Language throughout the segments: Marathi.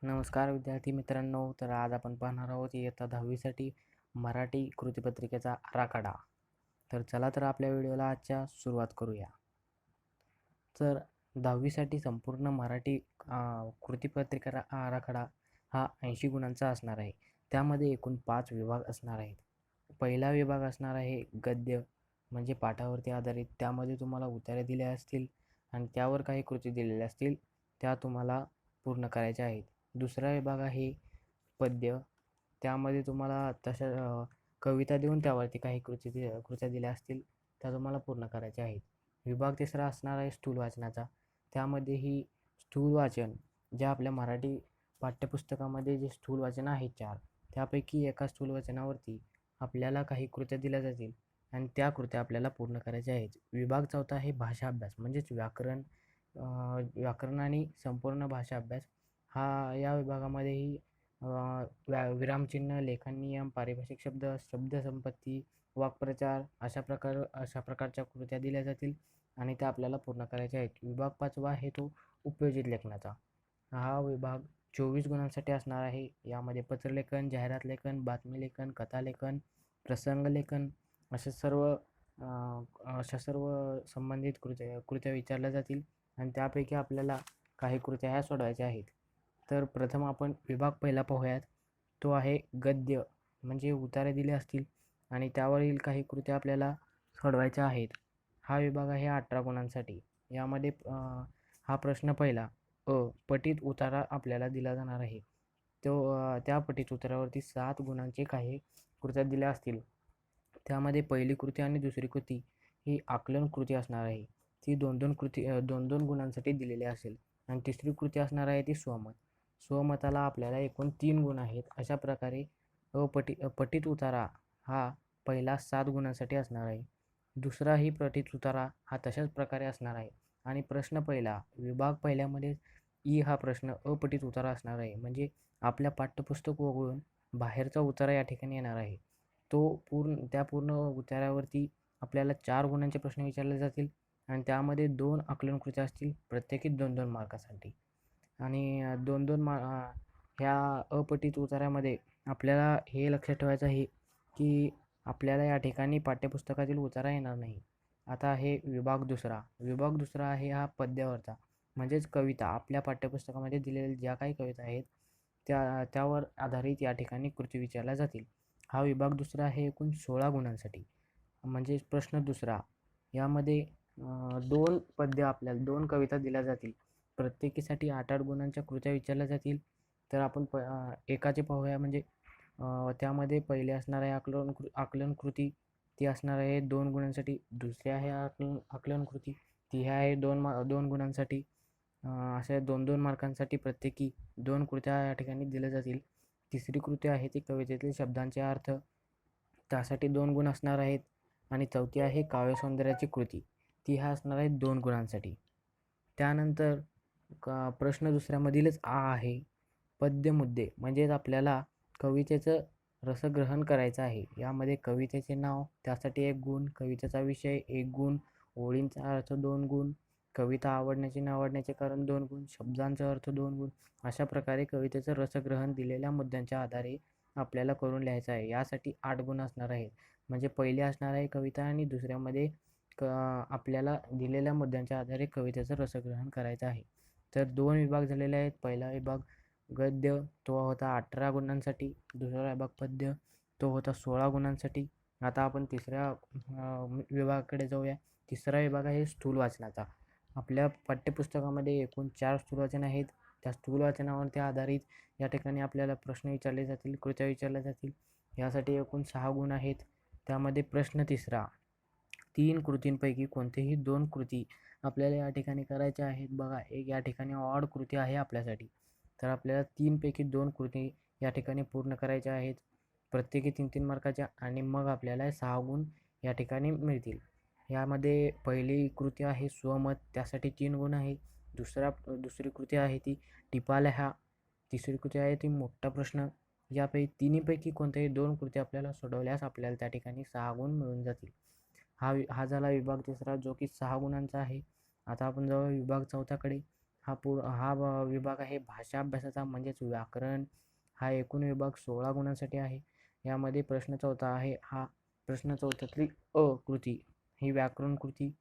नमस्कार विद्यार्थी मित्रांनो. तर आज आपण पाहणार आहोत इयत्ता 10वीसाठी मराठी कृतीपत्रिकेचा आराखडा. तर चला तर आपल्या व्हिडिओला आजच्या सुरुवात करूया. तर 10वीसाठी संपूर्ण मराठी कृतीपत्रिका आराखडा हा 80 गुणांचा असणार आहे. त्यामध्ये एकूण 5 विभाग असणार आहेत. पहिला विभाग असणार आहे गद्य, म्हणजे पाठावरती आधारित. त्यामध्ये तुम्हाला उत्तरे दिल्या असतील आणि त्यावर काही कृती दिलेल्या असतील, त्या तुम्हाला पूर्ण करायच्या आहेत. दुसरा विभाग आहे पद्य. त्यामध्ये तुम्हाला कविता देऊन त्यावरती काही कृत्या दिल्या असतील, त्या तुम्हाला पूर्ण करायच्या आहेत. विभाग तिसरा असणार आहे स्थूल वाचनाचा. त्यामध्येही स्थूल वाचन, ज्या आपल्या मराठी पाठ्यपुस्तकामध्ये जे स्थूल वाचन आहे 4, त्यापैकी एका स्थूल वाचनावरती आपल्याला काही कृत्या दिल्या जातील आणि त्या कृत्या आपल्याला पूर्ण करायच्या आहेत. विभाग चौथा आहे भाषा अभ्यास, म्हणजेच व्याकरण आणि संपूर्ण भाषा अभ्यास. या विभागामध्येही विरामचिन्ह, लेखन नियम, पारिभाषिक शब्द, शब्दसंपत्ती, वाक्प्रचार अशा प्रकारच्या कृत्या दिल्या जातील आणि त्या आपल्याला पूर्ण करायच्या आहेत. विभाग पाचवा आहे तो उपयोजित लेखनाचा. हा विभाग 24 गुणांसाठी असणार आहे. यामध्ये पत्रलेखन, जाहिरात लेखन, बातमी लेखन, कथा लेखन, प्रसंग लेखन अशा सर्व संबंधित कृत्या विचारल्या जातील आणि त्यापैकी आपल्याला काही कृत्या ह्या सोडवायच्या आहेत. तर प्रथम आपण विभाग पहिला पाहूयात. तो आहे गद्य, म्हणजे उतारे दिले असतील आणि त्यावरील काही कृत्या आपल्याला सोडवायच्या आहेत. हा विभाग आहे 18 गुणांसाठी. यामध्ये हा प्रश्न पहिला पठित उतारा आपल्याला दिला जाणार आहे. त्या पठित उतारावरती 7 गुणांचे काही कृत्या दिल्या असतील. त्यामध्ये पहिली कृती आणि दुसरी कृती ही आकलन कृती असणार आहे. ती 2-2 गुणांसाठी दिलेली असेल आणि तिसरी कृती असणार आहे ती स्वमत. स्वमताला आपल्याला एकूण 3 गुण आहेत. अशा प्रकारे पठित उतारा हा पहिला 7 गुणांसाठी असणार आहे. दुसराही पठित उतारा हा तशाच प्रकारे असणार आहे आणि प्रश्न पहिला विभाग पहिल्यामध्ये हा प्रश्न अपठित उतारा असणार आहे. म्हणजे आपल्या पाठ्यपुस्तक वगळून बाहेरचा उतारा या ठिकाणी येणार आहे. त्या पूर्ण उतारावरती आपल्याला 4 गुणांचे प्रश्न विचारले जातील आणि त्यामध्ये 2 आकलन कृत्या असतील, प्रत्येकी 2-2 मार्कासाठी. आणि ह्या अपठित उताऱ्यामध्ये आपल्याला हे लक्षात ठेवायचं आहे की आपल्याला या ठिकाणी पाठ्यपुस्तकातील उतारा येणार नाही. आता आहे विभाग दुसरा. विभाग दुसरा आहे हा पद्यावरचा, म्हणजेच कविता. आपल्या पाठ्यपुस्तकामध्ये दिलेल्या ज्या काही कविता आहेत त्यावर आधारित या ठिकाणी कृती विचारल्या जातील. हा विभाग दुसरा आहे एकूण 16 गुणांसाठी. म्हणजे प्रश्न दुसरा, यामध्ये 2 पद्य आपल्याला 2 कविता दिल्या जातील. प्रत्येकीसाठी 8-8 गुणांच्या कृत्या विचारल्या जातील. तर आपण एकाचे पाहूया. म्हणजे त्यामध्ये पहिले असणार आहे आकलन कृती. ती असणार आहे 2 गुणांसाठी. दुसरी आहे आकलन कृती, ती आहे 2 गुणांसाठी. अशा 2-2 मार्कांसाठी प्रत्येकी 2 कृत्या या ठिकाणी दिल्या जातील. तिसरी कृती आहे ती कवितेतील शब्दांचे अर्थ, त्यासाठी 2 गुण असणार आहेत. आणि चौथी आहे काव्यसौंदर्याची कृती, ती असणार आहे 2 गुणांसाठी. त्यानंतर प्रश्न दुसऱ्यामधीलच आहे पद्य मुद्दे, म्हणजेच आपल्याला कवितेचं रसग्रहण करायचं आहे. यामध्ये कवितेचे नाव, त्यासाठी 1 गुण, कवितेचा विषय 1 गुण, ओळींचा अर्थ 2 गुण, कविता आवडण्याचे न आवडण्याचे कारण 2 गुण, शब्दांचा अर्थ 2 गुण. अशा प्रकारे कवितेचं रसग्रहण दिलेल्या मुद्द्यांच्या आधारे आपल्याला करून लिहायचं आहे. यासाठी 8 गुण असणार आहेत. म्हणजे पहिले असणार आहे कविता आणि दुसऱ्यामध्ये आपल्याला दिलेल्या मुद्द्यांच्या आधारे कवितेचं रसग्रहण करायचं आहे. तर 2 विभाग झालेले आहेत. पहिला विभाग गद्य, तो होता 18 गुणांसाठी. दुसरा विभाग पद्य, तो होता 16 गुणांसाठी. आता आपण तिसऱ्या विभागाकडे जाऊया. तिसरा विभाग आहे स्थूल वाचनाचा. आपल्या पाठ्यपुस्तकामध्ये एकूण 4 स्थूल वाचन आहेत. त्या स्थूल वाचनावरती आधारित या ठिकाणी आपल्याला प्रश्न विचारले जातील, कृत्या विचारल्या जातील. यासाठी एकूण 6 गुण आहेत. त्यामध्ये प्रश्न तिसरा, 3 कृतींपैकी कोणतेही 2 कृती आपल्याला या ठिकाणी करायच्या आहेत. बघा, एक या ठिकाणी ऑड कृती आहे आपल्यासाठी. तर आपल्याला 3 पैकी 2 कृती या ठिकाणी पूर्ण करायच्या आहेत, प्रत्येकी 3-3 मार्काच्या. आणि मग आपल्याला 6 गुण या ठिकाणी मिळतील. यामध्ये पहिली कृती आहे स्वमत, त्यासाठी 3 गुण आहे. दुसरी कृती आहे ती टिपा लिहा. तिसरी कृती आहे ती मोठा प्रश्न. तिन्हीपैकी कोणत्याही 2 कृती आपल्याला सोडवल्यास आपल्याला त्या ठिकाणी 6 गुण मिळून जातील. हा झाला विभाग तिसरा, जो की 6 गुणांचा आहे. आता आपण जाऊया विभाग चौथ्याकडे. विभाग आहे भाषा अभ्यासाचा, म्हणजेच व्याकरण. हा एकूण विभाग 16 गुणांसाठी आहे. यामध्ये प्रश्न चौथा आहे, हा प्रश्न चौथ्यातली कृती ही व्याकरण कृती,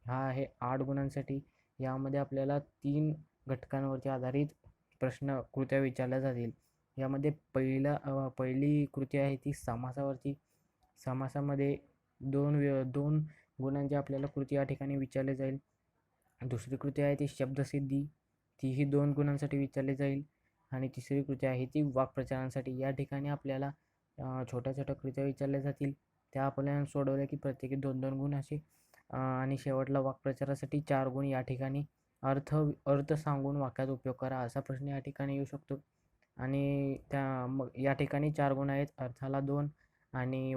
हा आहे 8 गुणांसाठी. यामध्ये आपल्याला 3 घटकांवरती आधारित कृत्या विचारल्या जातील. यामध्ये पहिली कृती आहे ती समासावरती. समासामध्ये 2 गुणांची आपल्याला कृती या ठिकाणी विचारली जाईल. दुसरी कृती आहे ती शब्दसिद्धी, तीही 2 गुणांसाठी विचारली जाईल. आणि तिसरी कृती आहे ती वाक्प्रचारांसाठी. या ठिकाणी आपल्याला छोट्या छोट्या कृत्या विचारल्या जातील, त्या आपल्याला सोडवल्या की प्रत्येकी 2-2 गुण असे. आणि शेवटला वाक्प्रचारासाठी 4 गुण. या ठिकाणी अर्थ सांगून वाक्यात उपयोग करा असा प्रश्न या ठिकाणी येऊ शकतो. आणि मग या ठिकाणी 4 गुण आहेत, अर्थाला 2 आणि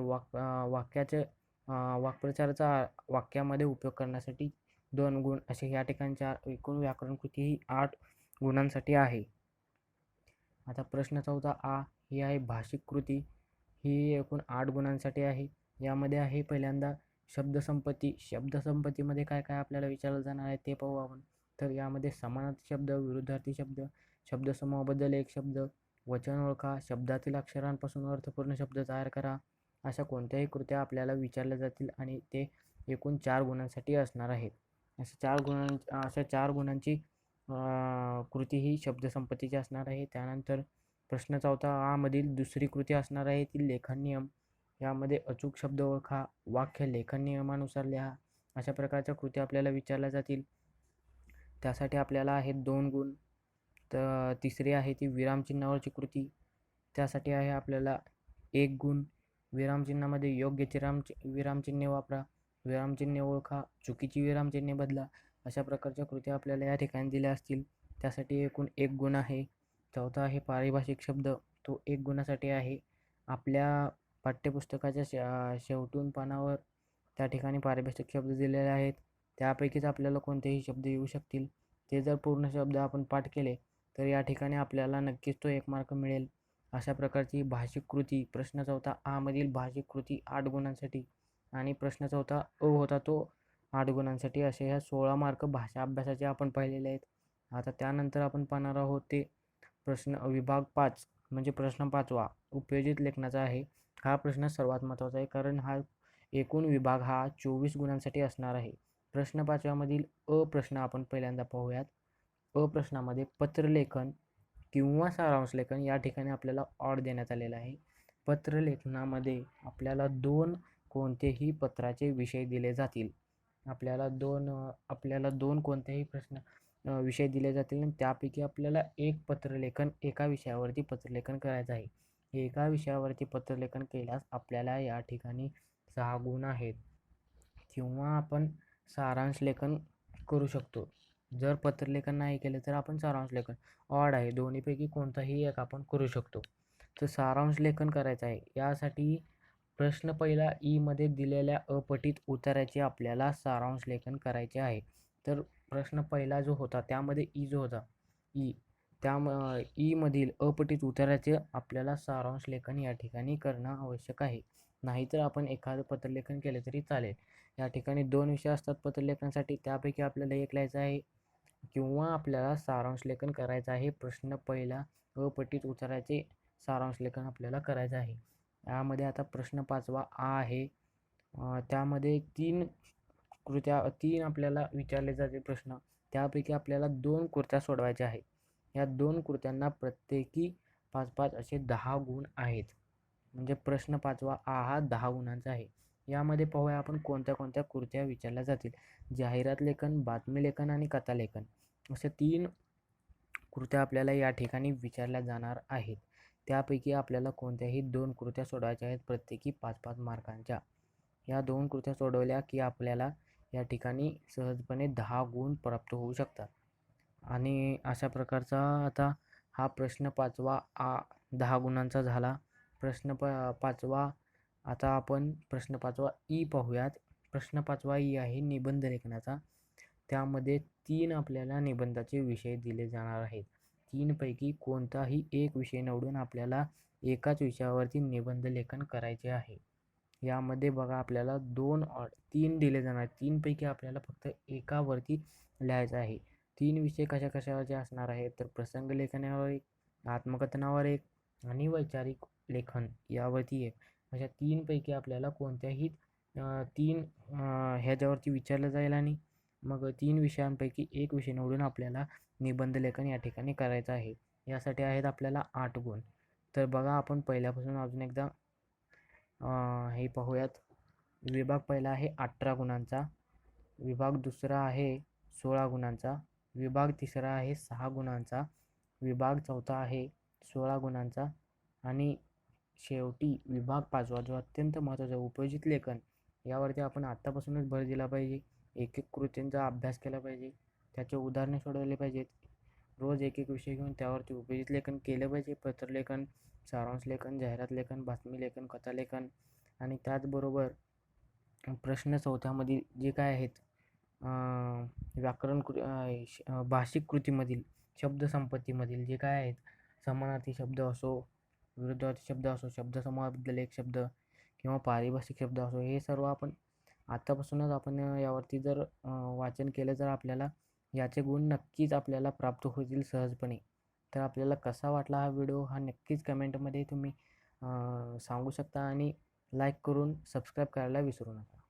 वाक्प्रचाराचा वाक्यामध्ये उपयोग करण्यासाठी 2 गुण असे या ठिकाणी एकूण व्याकरण कृती ही 8 गुणांसाठी आहे. आता प्रश्न चौथा ही आहे भाषिक कृती. ही एकूण 8 गुणांसाठी आहे. यामध्ये आहे पहिल्यांदा शब्दसंपत्ती. शब्दसंपत्तीमध्ये काय काय आपल्याला विचारलं जाणार आहे ते पाहू आपण. तर यामध्ये समानार्थी शब्द, विरुद्धार्थी शब्द, शब्दसमूहाबद्दल एक शब्द, वचन ओळखा, शब्दातील अक्षरांपासून अर्थपूर्ण शब्द तयार करा, अशा कोणत्याही कृत्या आपल्याला विचारल्या जातील आणि ते एकूण 4 गुणांसाठी असणार आहेत. अशा 4 गुणांची कृती ही शब्दसंपत्तीची असणार आहे. त्यानंतर प्रश्न चौथा मधील दुसरी कृती असणार आहे ती लेखन नियम. यामध्ये अचूक शब्द ओळखा, वाक्य लेखन नियमानुसार लिहा, अशा प्रकारच्या कृती आपल्याला विचारल्या जातील. त्यासाठी आपल्याला आहेत 2 गुण. तर तिसरी आहे ती विरामचिन्हावरची कृती. त्यासाठी आहे आपल्याला 1 गुण. विरामचिन्हामध्ये योग्य विरामचिन्हे वापरा, विरामचिन्हे ओळखा, चुकीची विरामचिन्हे बदला, अशा प्रकारच्या कृती आपल्याला या ठिकाणी दिल्या असतील. त्यासाठी एकूण 1 गुण आहे. चौथा आहे पारिभाषिक शब्द, तो 1 गुणासाठी आहे. आपल्या पाठ्यपुस्तकाच्या शेवटून पानावर त्या ठिकाणी पारिभाषिक शब्द दिलेले आहेत. त्यापैकीच आपल्याला कोणतेही शब्द येऊ शकतील. ते जर पूर्ण शब्द आपण पाठ केले तर या ठिकाणी आपल्याला नक्कीच तो 1 मार्क मिळेल. अशा प्रकारची भाषिक कृती. प्रश्न चौथा मधील भाषिक कृती 8 गुणांसाठी आणि प्रश्न चौथा होता तो 8 गुणांसाठी. असे ह्या 16 मार्क भाषा अभ्यासाचे आपण पाहिलेले आहेत. आता त्यानंतर आपण पाहणार आहोत ते विभाग 5 म्हणजे प्रश्न 5वा उपयोजित लेखनाचा आहे. हा प्रश्न सर्वात महत्त्वाचा आहे, कारण हा एकूण विभाग हा 24 गुणांसाठी असणार आहे. प्रश्न 5व्यामधील प्रश्न आपण पहिल्यांदा पाहूयात. प्रश्नामध्ये पत्रलेखन किंवा सारांश लेखन या ठिकाणी आपल्याला ऑड देण्यात आलेला आहे. पत्रलेखनामध्ये आपल्याला 2 कोणतेही पत्राचे विषय दिले जातील. आपल्याला 2 कोणतेही विषय दिले जातील आणि त्यापैकी आपल्याला एका विषयावरती पत्रलेखन करायचं आहे. एका विषयावरती पत्रलेखन केल्यास आपल्याला या ठिकाणी 6 गुण आहेत. किंवा आपण सारांश लेखन करू शकतो. जर पत्रलेखन नाही केले तर आपण सारांश लेखन ऑड आहे, दोन्हीपैकी कोणताही एक आपण करू शकतो. तर सारांश लेखन करायचं आहे. यासाठी प्रश्न पहिला मध्ये दिलेल्या अपठित उत्तराचे आपल्याला सारांश लेखन करायचे आहे. तर प्रश्न पहिला जो होता त्यामध्ये जो होता मधील अपठित उत्तराचे आपल्याला सारांश लेखन या ठिकाणी करणं आवश्यक आहे. नाहीतर आपण एखादं पत्रलेखन केले तरी चालेल. या ठिकाणी 2 विषय असतात पत्रलेखनासाठी, त्यापैकी आपल्याला एक लिहायचं आहे किंवा आपल्याला सारांश लेखन करायचं आहे. प्रश्न पहिला अपठित उत्तराचे सारांश लेखन आपल्याला करायचं आहे. यामध्ये आता प्रश्न 5वा आहे. त्यामध्ये 3 आपल्याला विचारले जाते प्रश्न. त्यापैकी आपल्याला 2 कृत्या सोडवायच्या आहेत. या 2 कृत्यांना प्रत्येकी 5-5 असे 10 गुण आहेत. म्हणजे प्रश्न 5वा हा 10 गुणांचा आहे. यामध्ये पाहूया आपण कोणत्या कोणत्या कृत्या विचारल्या जातील. जाहिरात लेखन, बातमी लेखन आणि कथा लेखन अशा 3 कृत्या आपल्याला या ठिकाणी विचारल्या जाणार आहेत. त्यापैकी आपल्याला कोणत्याही 2 कृत्या सोडवायच्या आहेत प्रत्येकी 5-5 मार्कांच्या. या 2 कृत्या सोडवल्या की आपल्याला या ठिकाणी सहजपणे 10 गुण प्राप्त होऊ शकतात. आणि अशा प्रकारचा आता हा प्रश्न 5वा 10 गुणांचा झाला. प्रश्न 5वा आता आपण प्रश्न 5वा पाहूयात. प्रश्न 5वा आहे निबंध लेखनाचा. त्यामध्ये 3 आपल्याला निबंधाचे विषय दिले जाणार आहेत. 3 पैकी कोणताही एक विषय निवडून आपल्याला एकाच विषयावरती निबंध लेखन करायचे आहे. यामध्ये बघा आपल्याला 3 दिले जाणार. 3 पैकी आपल्याला फक्त एकावरती लिहायचं आहे. 3 विषय कशा-कशाचे असणार आहेत, तर प्रसंग लेखनावर एक, आत्मकथनावर एक आणि वैचारिक लेखन यावरती एक. अशा 3 पैकी आपल्याला कोणत्याही 3 ह्याच्यावरती विचारलं जाईल आणि मग 3 विषयांपैकी एक विषय निवडून आपल्याला निबंध लेखन या ठिकाणी करायचं आहे. यासाठी आहेत आपल्याला 8 गुण. तर बघा आपण पहिल्यापासून अजून एकदा हे पाहूयात. विभाग पहिला आहे 18 गुणांचा, विभाग दुसरा आहे 16 गुणांचा, विभाग तिसरा आहे 6 गुणांचा, विभाग चौथा आहे 16 गुणांचा आणि शेवटी विभाग 5वा जो अत्यंत महत्त्वाचा उपयोजित लेखन, यावरती आपण आत्तापासूनच भर दिला पाहिजे. एक कृतींचा अभ्यास केला पाहिजे, त्याचे उदाहरणे सोडवले पाहिजेत. रोज एक विषय घेऊन त्यावरती उपयोजित लेखन केलं पाहिजे. पत्रलेखन, सारांश लेखन, जाहिरात लेखन, बातमी लेखन, कथा लेखन आणि त्याचबरोबर प्रश्न चौथ्यामधील जे काय आहेत व्याकरण भाषिक कृतीमधील शब्दसंपत्तीमधील जे काय आहेत, समानार्थी शब्द असो, विरुद्धार्थी शब्द असो, शब्दसमूहाबद्दल एक शब्द किंवा पारिभाषिक शब्द असो, हे सर्व आपण आत्तापासूनच आपण यावरती जर वाचन केलं तर आपल्याला याचे गुण नक्कीच आपल्याला प्राप्त होतील सहजपणे. तर आपल्याला कसा वाटला हा व्हिडिओ हा नक्कीच कमेंटमध्ये तुम्ही सांगू शकता आणि लाईक करून सबस्क्राईब करायला विसरू नका.